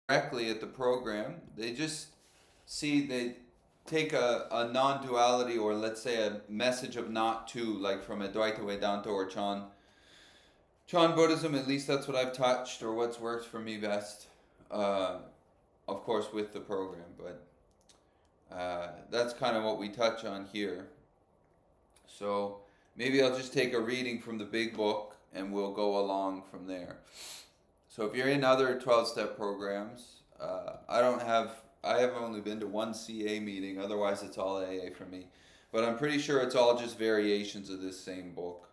directly at the program. They just they take a non-duality, or let's say a message of not two, like from Advaita Vedanta or Chan Buddhism. At least that's what I've touched, or what's worked for me best. Of course, with the program, but that's kind of what we touch on here. So maybe I'll just take a reading from the big book and we'll go along from there. So if you're in other 12-step programs, I have only been to one CA meeting, otherwise it's all AA for me. But I'm pretty sure it's all just variations of this same book.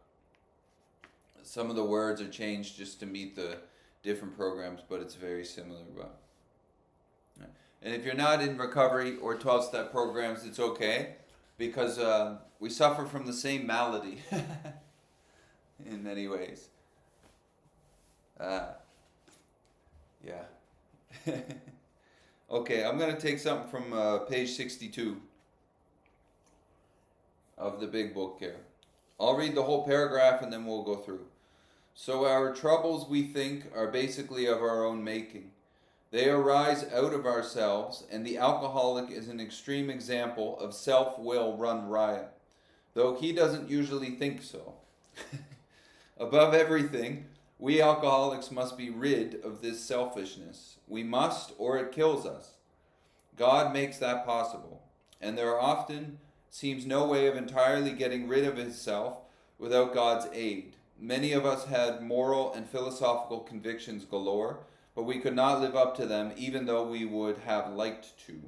Some of the words are changed just to meet the different programs, but it's very similar. And if you're not in recovery or 12-step programs, it's okay, because we suffer from the same malady in many ways. Yeah. Okay, I'm going to take something from page 62 of the big book here. I'll read the whole paragraph and then we'll go through. So our troubles, we think, are basically of our own making. They arise out of ourselves, and the alcoholic is an extreme example of self-will run riot, though he doesn't usually think so. Above everything, we alcoholics must be rid of this selfishness. We must, or it kills us. God makes that possible, and there often seems no way of entirely getting rid of himself without God's aid. Many of us had moral and philosophical convictions galore, but we could not live up to them even though we would have liked to.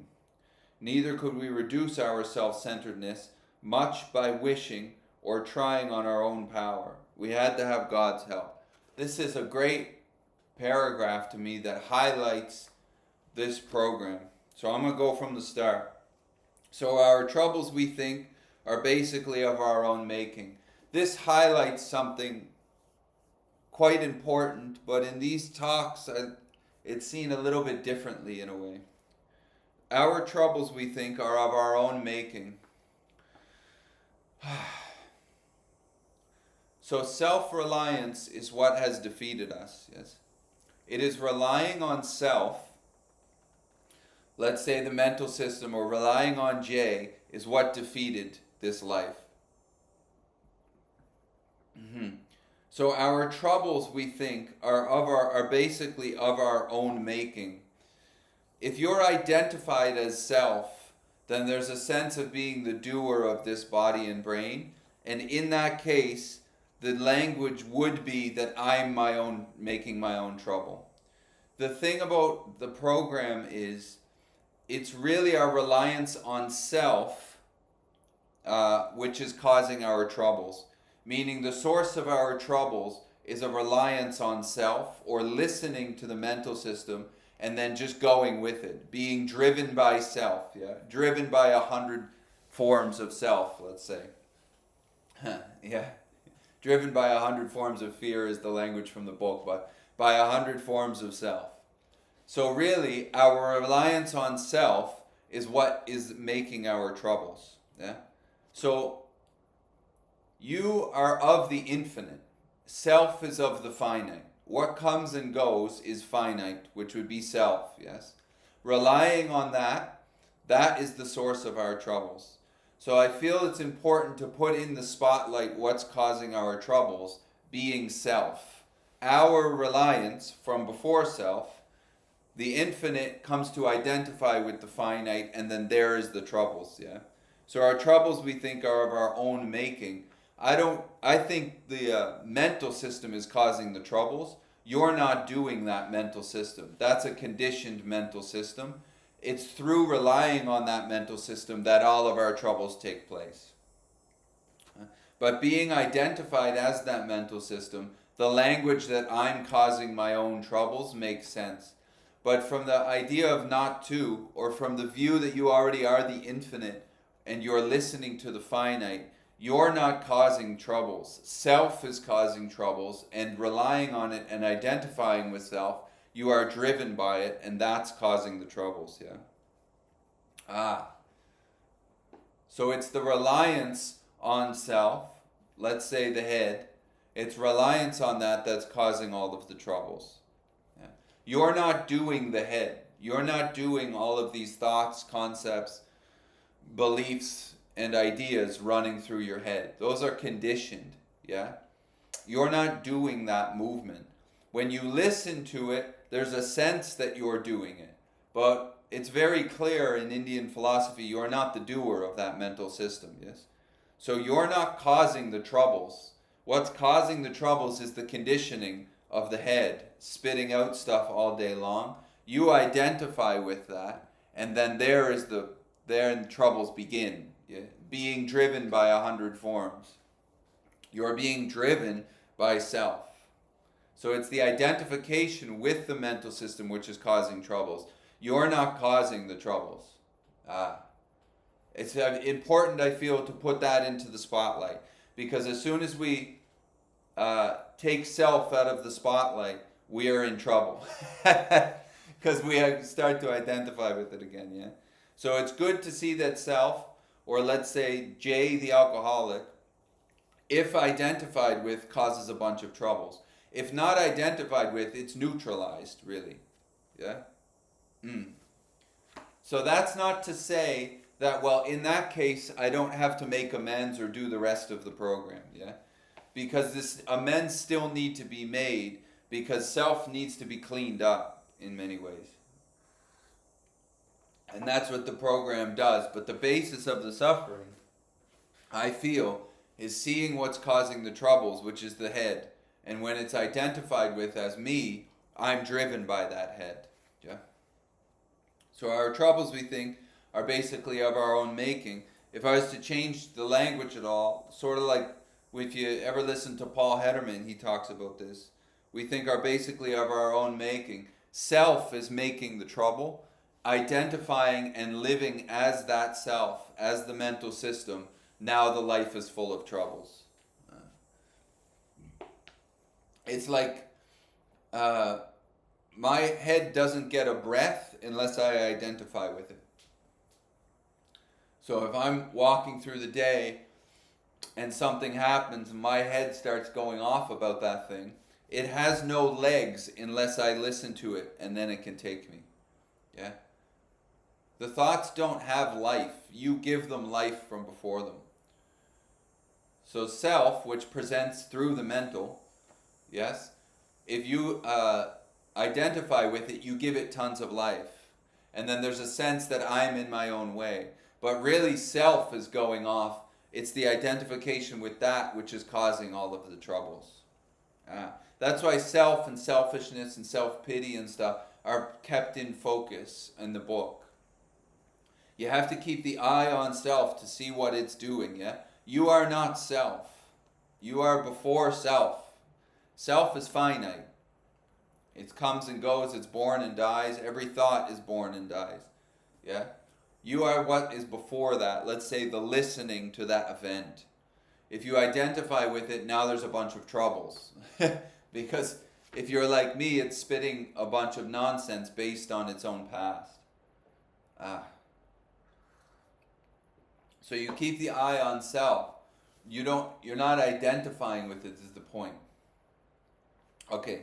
Neither could we reduce our self-centeredness much by wishing or trying on our own power. We had to have God's help. This is a great paragraph to me that highlights this program. So I'm going to go from the start. So our troubles, we think, are basically of our own making. This highlights something quite important, but in these talks, it's seen a little bit differently in a way. Our troubles, we think, are of our own making. So self-reliance is what has defeated us, yes? It is relying on self, let's say the mental system, or relying on J, is what defeated this life. So our troubles, we think, are basically of our own making. If you're identified as self, then there's a sense of being the doer of this body and brain, and in that case, the language would be that I'm making my own trouble. The thing about the program is, it's really our reliance on self, which is causing our troubles. Meaning the source of our troubles is a reliance on self, or listening to the mental system and then just going with it, being driven by self, driven by 100 forms of self, let's say. Driven by 100 forms of fear is the language from the book, but by 100 forms of self. So really, our reliance on self is what is making our troubles. So you are of the infinite. Self is of the finite. What comes and goes is finite, which would be self, yes? Relying on that is the source of our troubles. So I feel it's important to put in the spotlight what's causing our troubles, being self. Our reliance from before self, the infinite comes to identify with the finite, and then there is the troubles, So our troubles, we think, are of our own making. I think the mental system is causing the troubles. You're not doing that mental system. That's a conditioned mental system. It's through relying on that mental system that all of our troubles take place. But being identified as that mental system, the language that I'm causing my own troubles makes sense. But from the idea of not to, or from the view that you already are the infinite and you're listening to the finite, you're not causing troubles. Self is causing troubles, and relying on it and identifying with self, you are driven by it, and that's causing the troubles, So it's the reliance on self, let's say the head, it's reliance on that that's causing all of the troubles. You're not doing the head. You're not doing all of these thoughts, concepts, beliefs, and ideas running through your head. Those are conditioned, yeah? You're not doing that movement. When you listen to it, there's a sense that you're doing it. But it's very clear in Indian philosophy, you're not the doer of that mental system, yes? So you're not causing the troubles. What's causing the troubles is the conditioning of the head, spitting out stuff all day long. You identify with that, and then there troubles begin. Yeah? Being driven by 100 forms. You're being driven by self. So it's the identification with the mental system which is causing troubles. You're not causing the troubles. It's important, I feel, to put that into the spotlight, because as soon as we take self out of the spotlight, we are in trouble, because we start to identify with it again. Yeah. So it's good to see that self, or let's say Jay the alcoholic, if identified with, causes a bunch of troubles. If not identified with, it's neutralized, really. Yeah. So that's not to say that, well, in that case, I don't have to make amends or do the rest of the program, yeah? Because this amends still need to be made, because self needs to be cleaned up in many ways. And that's what the program does. But the basis of the suffering, I feel, is seeing what's causing the troubles, which is the head. And when it's identified with as me, I'm driven by that head, yeah? So our troubles, we think, are basically of our own making. If I was to change the language at all, sort of like if you ever listen to Paul Hederman, he talks about this. We think are basically of our own making. Self is making the trouble. Identifying and living as that self, as the mental system, now the life is full of troubles. It's like my head doesn't get a breath unless I identify with it. So if I'm walking through the day and something happens and my head starts going off about that thing, it has no legs unless I listen to it, and then it can take me. Yeah? The thoughts don't have life. You give them life from before them. So self, which presents through the mental, yes, if you identify with it, you give it tons of life. And then there's a sense that I'm in my own way. But really self is going off. It's the identification with that which is causing all of the troubles. That's why self and selfishness and self-pity and stuff are kept in focus in the book. You have to keep the eye on self to see what it's doing, yeah? You are not self. You are before self. Self is finite. It comes and goes, it's born and dies. Every thought is born and dies. Yeah? You are what is before that. Let's say the listening to that event. If you identify with it, now there's a bunch of troubles. Because if you're like me, it's spitting a bunch of nonsense based on its own past. So you keep the eye on self. You're not identifying with it is the point. Okay.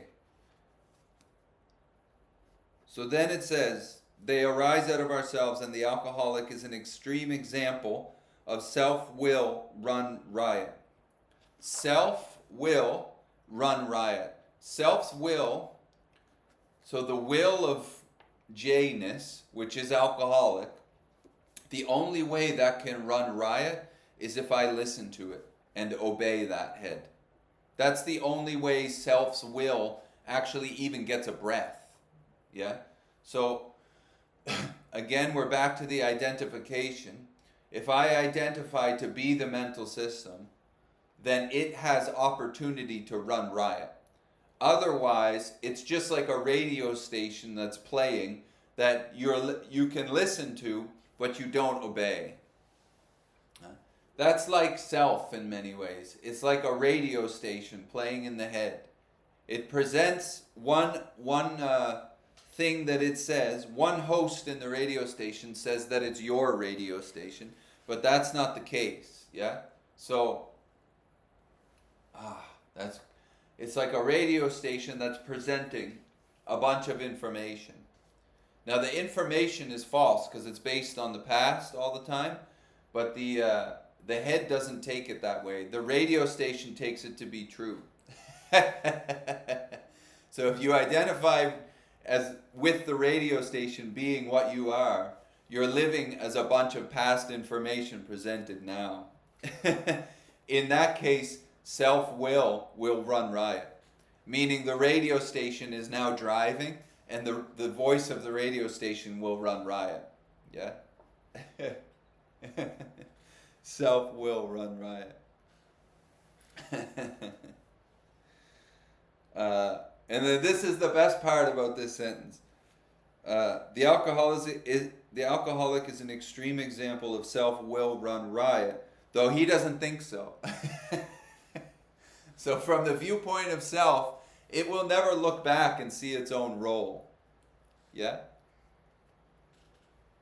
So then it says, they arise out of ourselves, and the alcoholic is an extreme example of self-will run riot. Self-will run riot. Self's will, so the will of J-ness, which is alcoholic, the only way that can run riot is if I listen to it and obey that head. That's the only way self's will actually even gets a breath. Yeah? So, again, we're back to the identification. If I identify to be the mental system, then it has opportunity to run riot. Otherwise, it's just like a radio station that's playing that you can listen to, but you don't obey. That's like self in many ways. It's like a radio station playing in the head. It presents one thing that it says. One host in the radio station says that it's your radio station, but that's not the case. Yeah. So, it's like a radio station that's presenting a bunch of information. Now the information is false because it's based on the past all the time, but the head doesn't take it that way. The radio station takes it to be true. So if you identify as with the radio station being what you are, you're living as a bunch of past information presented now. In that case, self-will will run riot. Meaning the radio station is now driving and the voice of the radio station will run riot. Yeah? Self will run riot. And then this is the best part about this sentence. The alcoholic is an extreme example of self will run riot, though he doesn't think so. So from the viewpoint of self, it will never look back and see its own role. Yeah?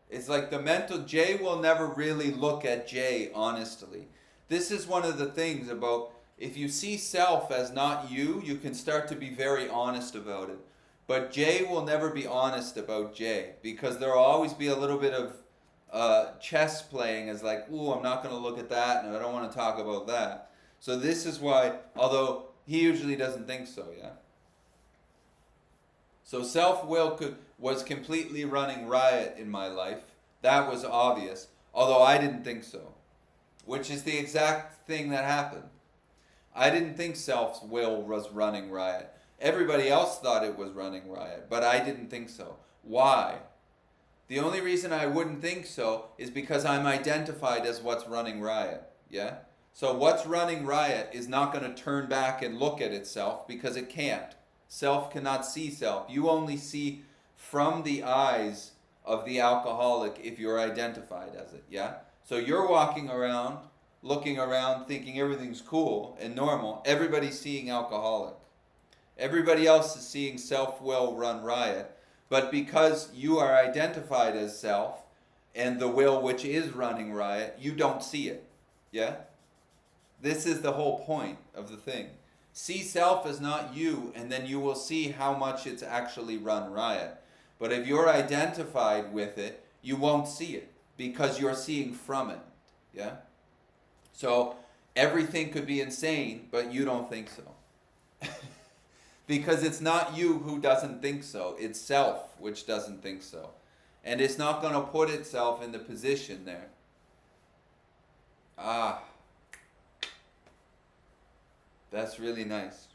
It's like the mental J will never really look at J honestly. This is one of the things about if you see self as not you, you can start to be very honest about it. But J will never be honest about J because there will always be a little bit of chess playing as like, ooh, I'm not going to look at that and I don't want to talk about that. So this is why, although he usually doesn't think so, yeah? So self-will was completely running riot in my life. That was obvious, although I didn't think so, which is the exact thing that happened. I didn't think self-will was running riot. Everybody else thought it was running riot, but I didn't think so. Why? The only reason I wouldn't think so is because I'm identified as what's running riot, yeah? So what's running riot is not going to turn back and look at itself because it can't. Self cannot see self. You only see from the eyes of the alcoholic if you're identified as it, yeah? So you're walking around, looking around, thinking everything's cool and normal. Everybody's seeing alcoholic. Everybody else is seeing self-will run riot. But because you are identified as self and the will which is running riot, you don't see it, yeah? This is the whole point of the thing. See self as not you, and then you will see how much it's actually run riot. But if you're identified with it, you won't see it because you're seeing from it. Yeah? So everything could be insane, but you don't think so. Because it's not you who doesn't think so. It's self which doesn't think so. And it's not going to put itself in the position there. That's really nice.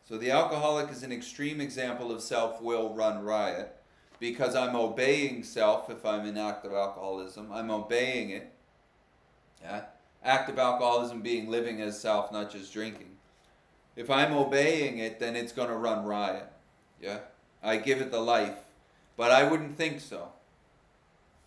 So the alcoholic is an extreme example of self-will run riot because I'm obeying self if I'm in active alcoholism. I'm obeying it. Yeah? Active alcoholism being living as self, not just drinking. If I'm obeying it, then it's going to run riot. Yeah? I give it the life. But I wouldn't think so.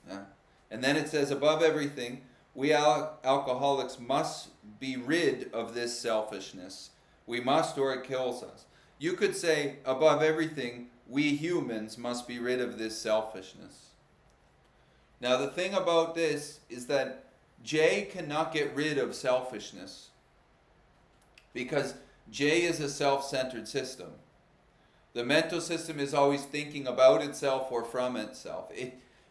Yeah? And then it says, above everything, we alcoholics must be rid of this selfishness. We must, or it kills us. You could say, above everything, we humans must be rid of this selfishness. Now the thing about this is that J cannot get rid of selfishness because J is a self-centered system. The mental system is always thinking about itself or from itself.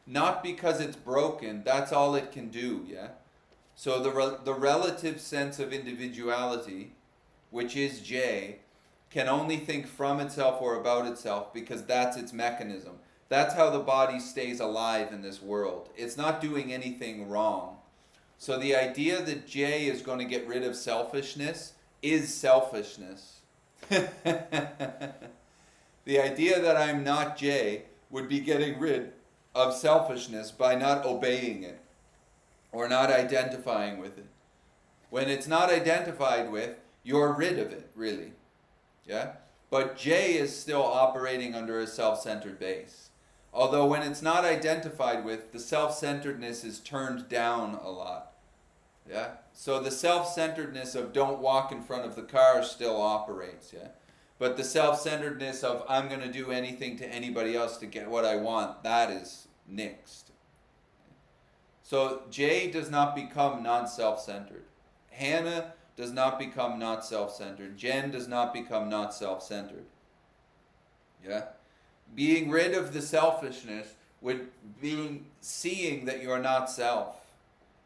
Not because it's broken, that's all it can do, yeah? So the relative sense of individuality, which is J, can only think from itself or about itself because that's its mechanism. That's how the body stays alive in this world. It's not doing anything wrong. So the idea that J is going to get rid of selfishness is selfishness. The idea that I'm not J would be getting rid of selfishness by not obeying it or not identifying with it. When it's not identified with, you're rid of it, really. Yeah? But J is still operating under a self-centered base. Although when it's not identified with, the self-centeredness is turned down a lot. Yeah? So the self-centeredness of don't walk in front of the car still operates, yeah? But the self-centeredness of I'm going to do anything to anybody else to get what I want, that is nixed. So J does not become non-self-centered. Hannah does not become not self-centered. Jen does not become not self-centered. Yeah? Being rid of the selfishness would be seeing that you're not self.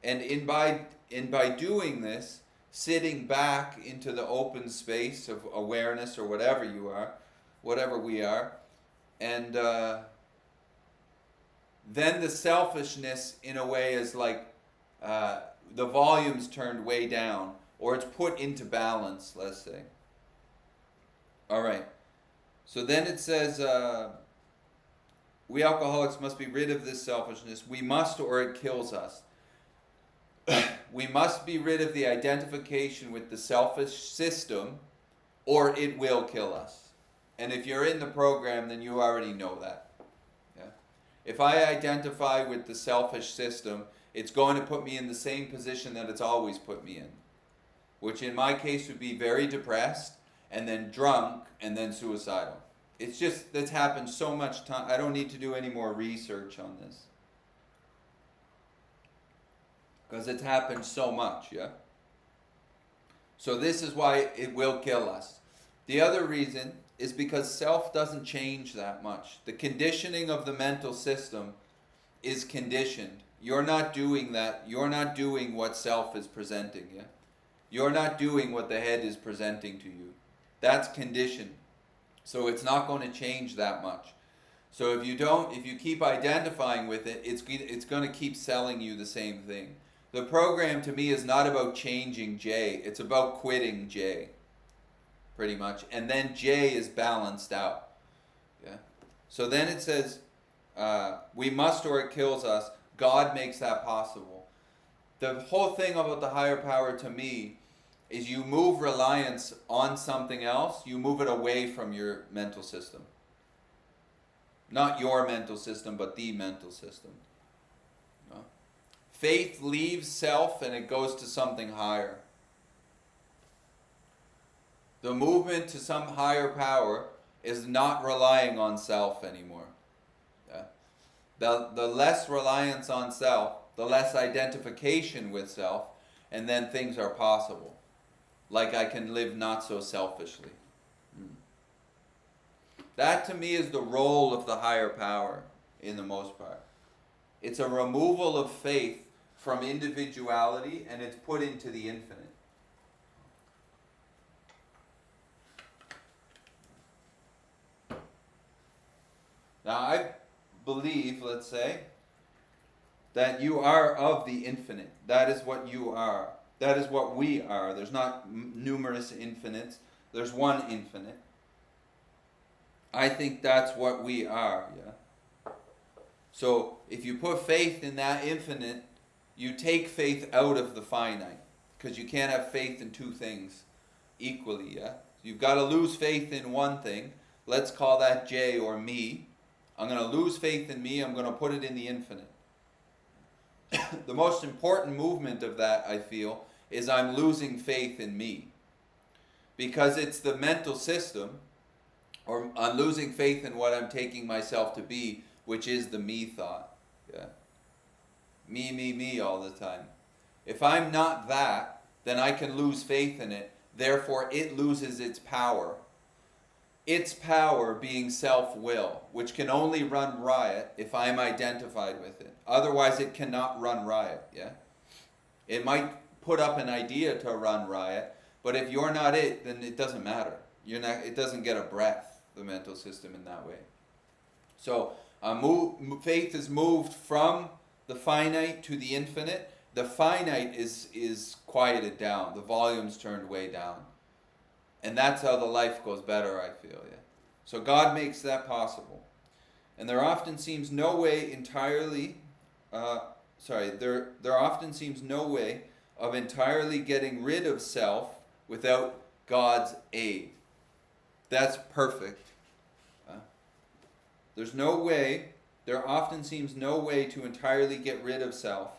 And by doing this, sitting back into the open space of awareness or whatever you are, whatever we are, and then the selfishness in a way is like the volume's turned way down, or it's put into balance, let's say. All right. So then it says, we alcoholics must be rid of this selfishness. We must, or it kills us. We must be rid of the identification with the selfish system, or it will kill us. And if you're in the program, then you already know that. Yeah? If I identify with the selfish system, it's going to put me in the same position that it's always put me in, which in my case would be very depressed, and then drunk, and then suicidal. It's just, that's happened so much time. I don't need to do any more research on this, because it's happened so much, yeah? So this is why it will kill us. The other reason is because self doesn't change that much. The conditioning of the mental system is conditioned. You're not doing that. You're not doing what self is presenting, yeah? You're not doing what the head is presenting to you. That's conditioned. So it's not going to change that much. So if you keep identifying with it, it's going to keep selling you the same thing. The program to me is not about changing J. It's about quitting J, pretty much. And then J is balanced out. Yeah. So then it says, we must or it kills us. God makes that possible. The whole thing about the higher power to me is you move reliance on something else, you move it away from your mental system. Not your mental system, but the mental system. No? Faith leaves self and it goes to something higher. The movement to some higher power is not relying on self anymore. Yeah? The less reliance on self, the less identification with self, and then things are possible. Like I can live not so selfishly. That to me is the role of the higher power in the most part. It's a removal of faith from individuality and it's put into the infinite. Now I believe, let's say, that you are of the infinite. That is what you are. That is what we are. There's not numerous infinites. There's one infinite. I think that's what we are, yeah? So if you put faith in that infinite, you take faith out of the finite. Because you can't have faith in two things equally, yeah? You've got to lose faith in one thing. Let's call that J or me. I'm going to lose faith in me. I'm going to put it in the infinite. The most important movement of that, I feel, is I'm losing faith in me. Because it's the mental system, or I'm losing faith in what I'm taking myself to be, which is the me thought. Yeah? Me all the time. If I'm not that, then I can lose faith in it. Therefore, it loses its power. Its power being self-will, which can only run riot if I'm identified with it. Otherwise, it cannot run riot, yeah? It might put up an idea to run riot, but if you're not it, then it doesn't matter. It doesn't get a breath, the mental system, in that way. So, faith is moved from the finite to the infinite. The finite is quieted down. The volume's turned way down. And that's how the life goes better, I feel, yeah. So God makes that possible. And there often seems no way entirely, there often seems no way of entirely getting rid of self without God's aid. That's perfect. There often seems no way to entirely get rid of self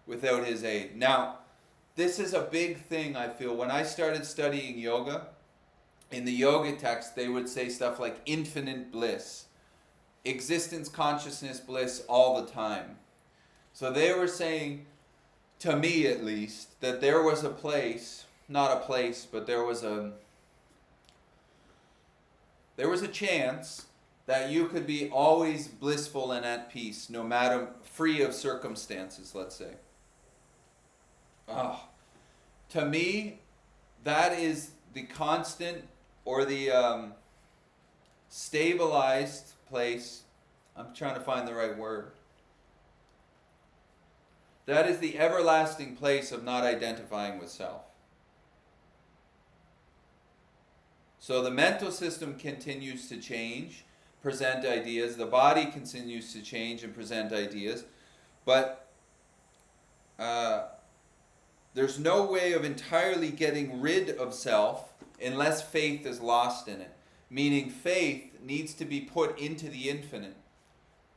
without His aid. Now, this is a big thing, I feel. When I started studying yoga, in the yoga text, they would say stuff like infinite bliss, existence, consciousness, bliss all the time. So they were saying, to me at least, that there was a place not a place, but there was a chance that you could be always blissful and at peace, no matter, free of circumstances, let's say. Oh, to me, that is the constant, or the stabilized place. I'm trying to find the right word. That is the everlasting place of not identifying with self. So the mental system continues to change, present ideas. The body continues to change and present ideas. But there's no way of entirely getting rid of self unless faith is lost in it. Meaning faith needs to be put into the infinite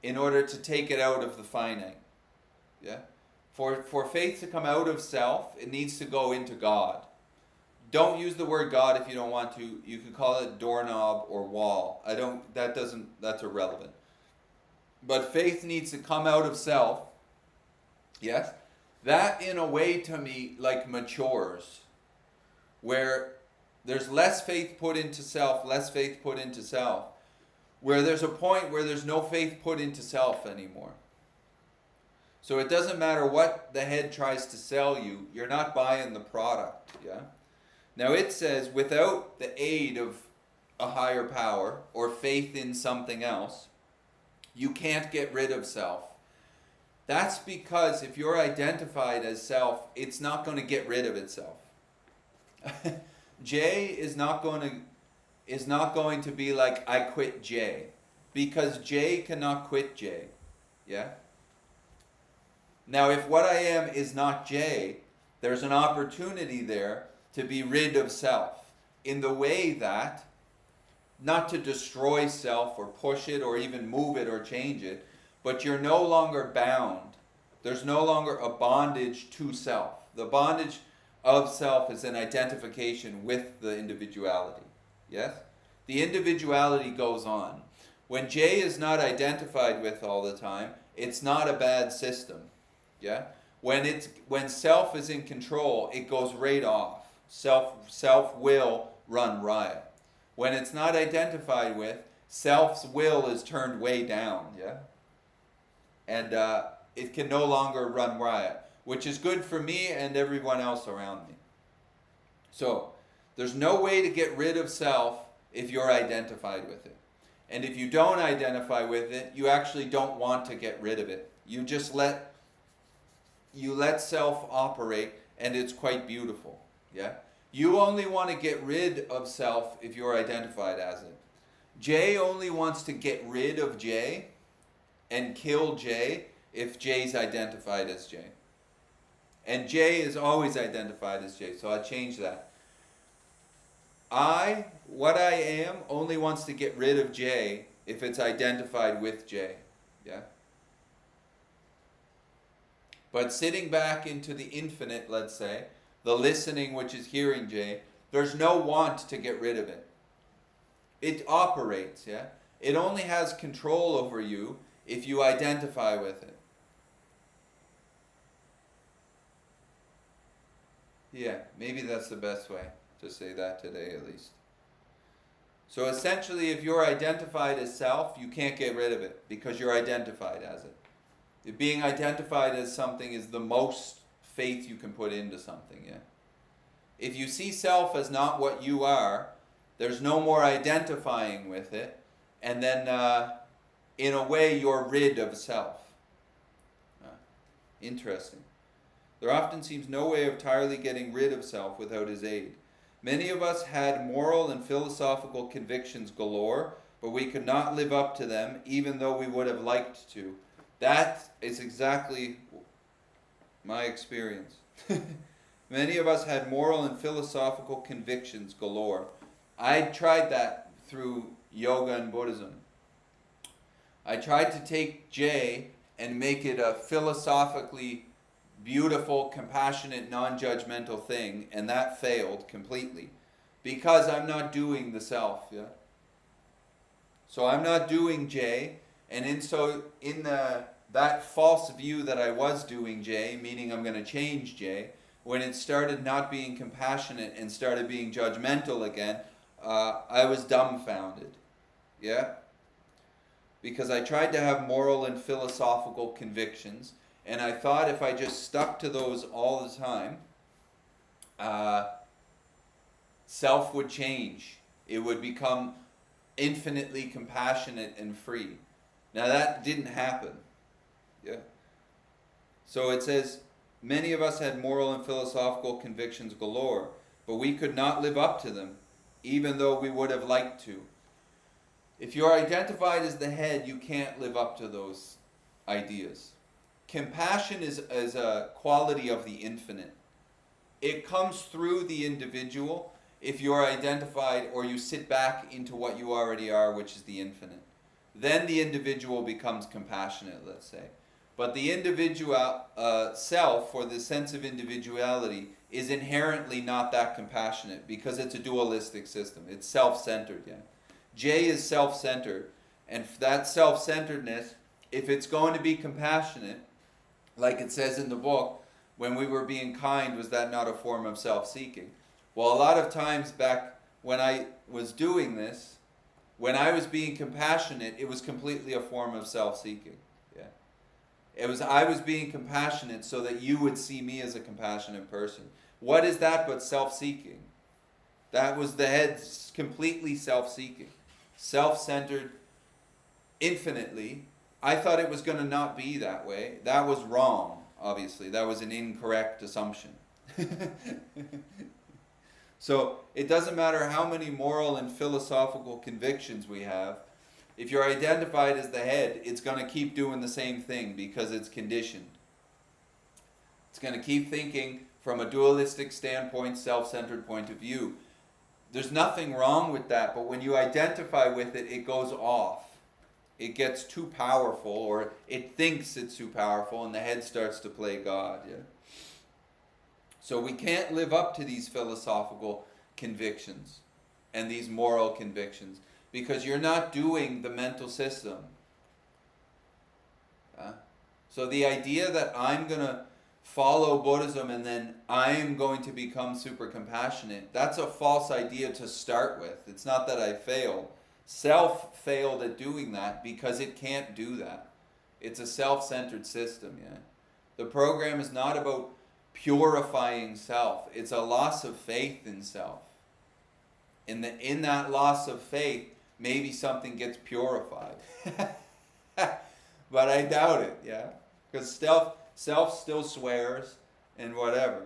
in order to take it out of the finite. Yeah? For faith to come out of self, it needs to go into God. Don't use the word God if you don't want to. You could call it doorknob or wall. That's irrelevant. But faith needs to come out of self. Yes? That in a way to me like matures. Where there's less faith put into self, where there's a point where there's no faith put into self anymore. So it doesn't matter what the head tries to sell you, you're not buying the product, yeah? Now it says, without the aid of a higher power or faith in something else, you can't get rid of self. That's because if you're identified as self, it's not going to get rid of itself. J is not going to be like, I quit J, because J cannot quit J, yeah? Now, if what I am is not J, there's an opportunity there to be rid of self in the way that, not to destroy self or push it or even move it or change it, but you're no longer bound. There's no longer a bondage to self. The bondage of self is an identification with the individuality. Yes? The individuality goes on. When J is not identified with all the time, it's not a bad system. Yeah? When self is in control, it goes right off. Self will run riot. When it's not identified with, self's will is turned way down. Yeah? And it can no longer run riot, which is good for me and everyone else around me. So, there's no way to get rid of self if you're identified with it. And if you don't identify with it, you actually don't want to get rid of it. You just let self operate, and it's quite beautiful. Yeah? You only want to get rid of self if you're identified as it. J only wants to get rid of J and kill J if J's identified as J. And J is always identified as J, so I changed that. What I am, only wants to get rid of J if it's identified with J. Yeah? But sitting back into the infinite, let's say, the listening, which is hearing J, there's no want to get rid of it. It operates, yeah? It only has control over you if you identify with it. Yeah, maybe that's the best way to say that today, at least. So essentially, if you're identified as self, you can't get rid of it because you're identified as it. If being identified as something is the most faith you can put into something, yeah? If you see self as not what you are, there's no more identifying with it, and then in a way you're rid of self. Interesting. There often seems no way of entirely getting rid of self without his aid. Many of us had moral and philosophical convictions galore, but we could not live up to them even though we would have liked to. That is exactly my experience. Many of us had moral and philosophical convictions galore. I tried that through yoga and Buddhism. I tried to take J and make it a philosophically beautiful, compassionate, non-judgmental thing, and that failed completely because I'm not doing the self. Yeah. So I'm not doing J, and in that false view that I was doing J, meaning I'm going to change J, when it started not being compassionate and started being judgmental again, I was dumbfounded. Yeah? Because I tried to have moral and philosophical convictions, and I thought if I just stuck to those all the time, self would change. It would become infinitely compassionate and free. Now that didn't happen. Yeah. So it says, many of us had moral and philosophical convictions galore, but we could not live up to them, even though we would have liked to. If you're identified as the head, you can't live up to those ideas. Compassion is a quality of the infinite. It comes through the individual if you're identified or you sit back into what you already are, which is the infinite. Then the individual becomes compassionate, let's say. But the individual self, or the sense of individuality, is inherently not that compassionate because it's a dualistic system. It's self-centered, yeah. J is self-centered, and that self-centeredness, if it's going to be compassionate, like it says in the book, when we were being kind, was that not a form of self-seeking? Well, a lot of times back when I was doing this, when I was being compassionate, it was completely a form of self-seeking. Yeah, I was being compassionate so that you would see me as a compassionate person. What is that but self-seeking? That was the head completely self-seeking, self-centered, infinitely. I thought it was going to not be that way. That was wrong, obviously. That was an incorrect assumption. So it doesn't matter how many moral and philosophical convictions we have. If you're identified as the head, it's going to keep doing the same thing because it's conditioned. It's going to keep thinking from a dualistic standpoint, self-centered point of view. There's nothing wrong with that, but when you identify with it, it goes off. It gets too powerful, or it thinks it's too powerful, and the head starts to play God. Yeah. So we can't live up to these philosophical convictions and these moral convictions because you're not doing the mental system. So the idea that I'm going to follow Buddhism and then I'm going to become super compassionate, that's a false idea to start with. It's not that I failed. Self failed at doing that because it can't do that. It's a self-centered system. Yeah. The program is not about purifying self. It's a loss of faith in self. In that loss of faith, maybe something gets purified. But I doubt it, yeah? Because self still swears and whatever.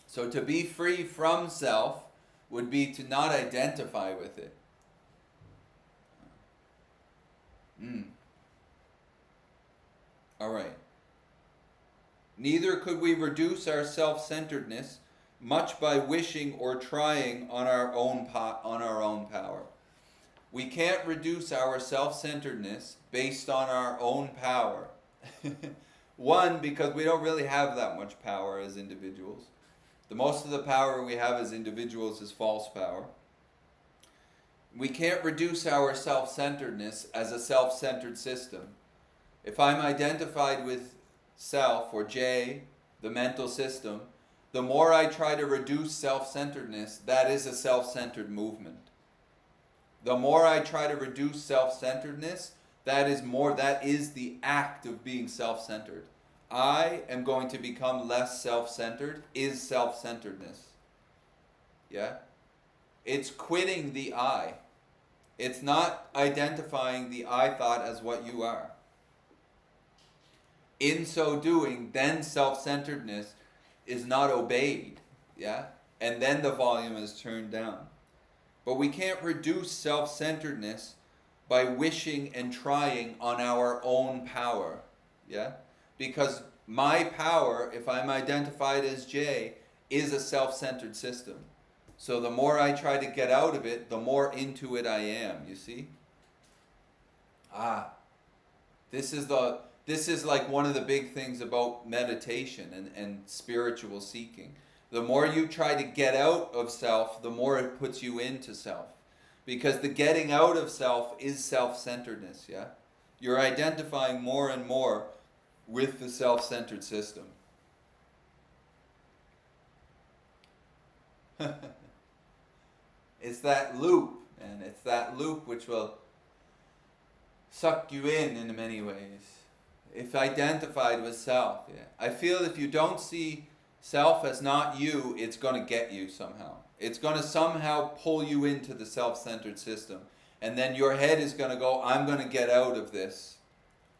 So to be free from self would be to not identify with it. All right. Neither could we reduce our self-centeredness much by wishing or trying on our own power. We can't reduce our self-centeredness based on our own power. One, because we don't really have that much power as individuals. The most of the power we have as individuals is false power. We can't reduce our self-centeredness as a self-centered system. If I'm identified with self, or J, the mental system, the more I try to reduce self-centeredness, that is a self-centered movement. The more I try to reduce self-centeredness, that is the act of being self-centered. I am going to become less self-centered is self-centeredness. Yeah? It's quitting the I. It's not identifying the I thought as what you are. In so doing, then self-centeredness is not obeyed, yeah? And then the volume is turned down. But we can't reduce self-centeredness by wishing and trying on our own power, yeah? Because my power, if I'm identified as J, is a self-centered system. So the more I try to get out of it, the more into it I am, you see? This is like one of the big things about meditation and spiritual seeking. The more you try to get out of self, the more it puts you into self. Because the getting out of self is self-centeredness, yeah? You're identifying more and more with the self-centered system. It's that loop, and it's that loop which will suck you in many ways. If identified with self, yeah. I feel if you don't see self as not you, it's going to get you somehow. It's going to somehow pull you into the self-centered system. And then your head is going to go, I'm going to get out of this.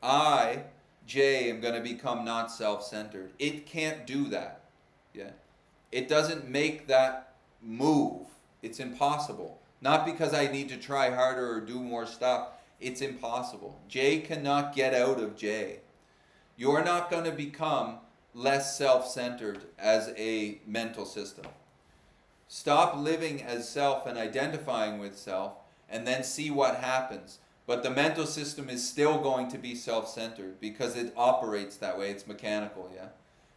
I, Jay, am going to become not self-centered. It can't do that. Yeah. It doesn't make that move. It's impossible. Not because I need to try harder or do more stuff. It's impossible. Jay cannot get out of Jay. You're not going to become less self-centered as a mental system. Stop living as self and identifying with self, and then see what happens. But the mental system is still going to be self-centered because it operates that way. It's mechanical, yeah?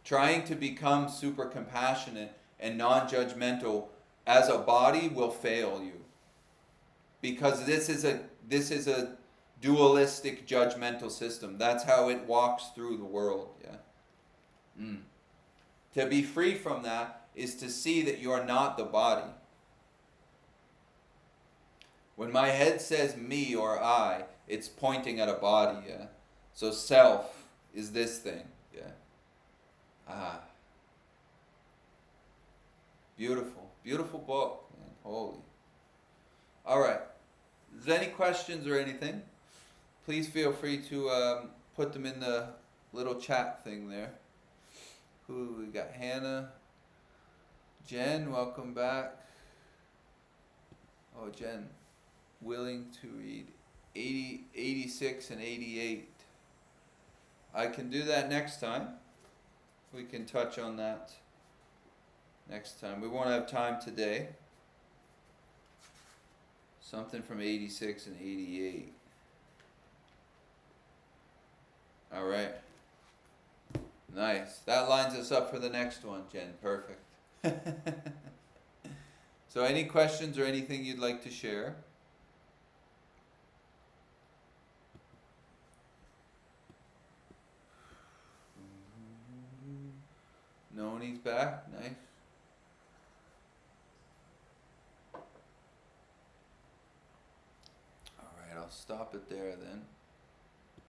Trying to become super compassionate and non-judgmental as a body will fail you. Because this is a dualistic judgmental system. That's how it walks through the world, yeah? To be free from that is to see that you are not the body. When my head says me or I, it's pointing at a body, yeah? So self is this thing, yeah? Beautiful. Beautiful book, man. Holy. Alright. Is there any questions or anything? Please feel free to put them in the little chat thing there. Who we got? Hannah. Jen, welcome back. Oh, Jen. Willing to read 80, 86 and 88. I can do that next time. We can touch on that next time. We won't have time today. Something from 86 and 88. All right. Nice. That lines us up for the next one, Jen. Perfect. So any questions or anything you'd like to share? Noni's back. Nice. Alright, I'll stop it there then.